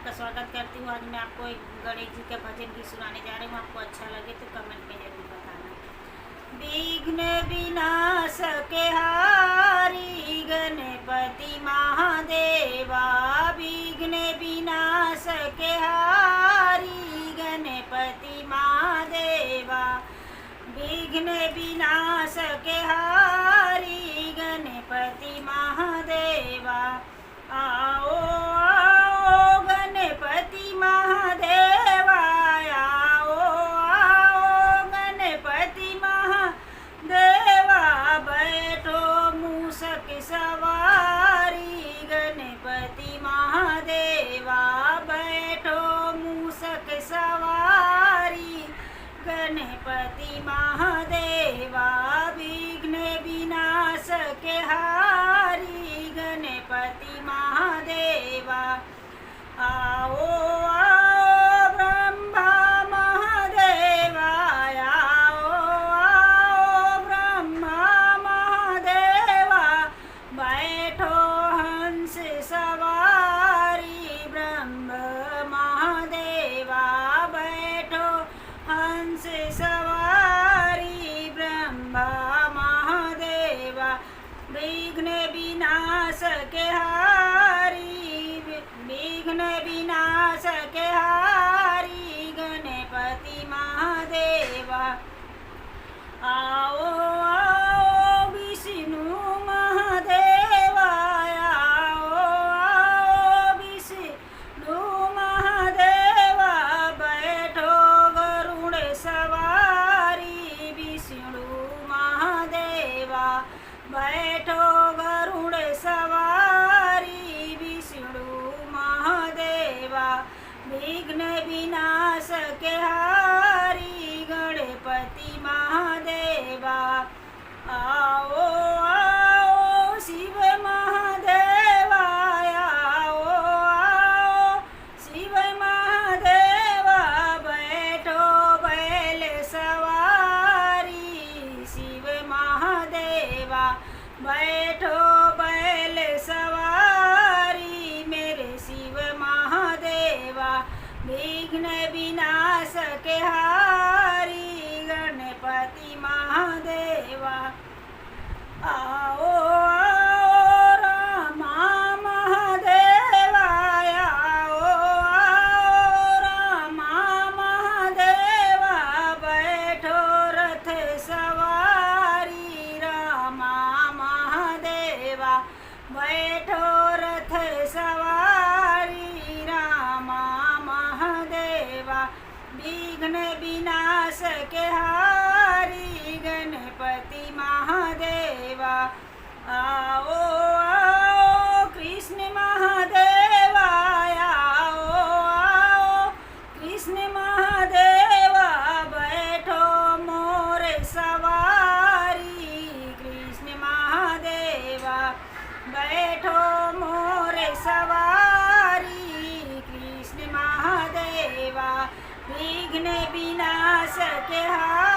आपका स्वागत करती हूँ। आज मैं आपको एक गणेश जी के भजन की सुनाने जा रही हूँ। आपको अच्छा लगे तो कमेंट में जरूर बताना। विघ्न विनाशके हारी गणपति महादेवा, विघ्न विनाशके हारी गणपति महादेवा, विघ्न विनाशके हारी गणपति महादेवा। आओ आओ गणपति महादेवा, आओ आओ गणपति महादेवा, बैठो मूषक सवारी गणपति महादेवा, बैठो मूषक सवारी गणपति महादेवा, विघ्न विनाशके हारी गणपति महादेवा। आओ आओ ब्रह्मा महादेवा, आओ आओ ब्रह्मा महादेवा, बैठो हंस सवारी ब्रह्म महादेवा, बैठो हंस सवारी ब्रह्मा महादेवा, विघ्न विनाशके हारी, विघ्न विनाशके हारी गणपति महादेवा। आओ आओ विष्णु महादेवा, आओ आओ विष्णु महादेवा, बैठो गरुड़ सवारी विष्णु महादेवा, बैठो गरुड़ सवारी विष्णु महादेवा, विघ्न विनाशके हारी गणपति महादेवा। आओ आओ शिव महादेवा, आओ आओ शिव महादेवा, बैठो बैल सवारी शिव महादेवा, बैठो बैल सवारी मेरे शिव महादेवा, विघ्न विनाशके हारी गणपति महादेवा। आओ आओ रामा महादेवा, आओ आओ रामा महादेवा, बैठो रथ सवारी रामा महादेवा, बैठो रथ सवारी रामा महादेवा, विघ्न विनाशके हारी गणपति महादेवा। आओ आओ कृष्ण महादेवा, आओ आओ कृष्ण महादेवा, बैठो मोर सवारी कृष्ण महादेवा, बैठो मोर सवारी कृष्ण महादेवा, विघ्न विनाशके हारी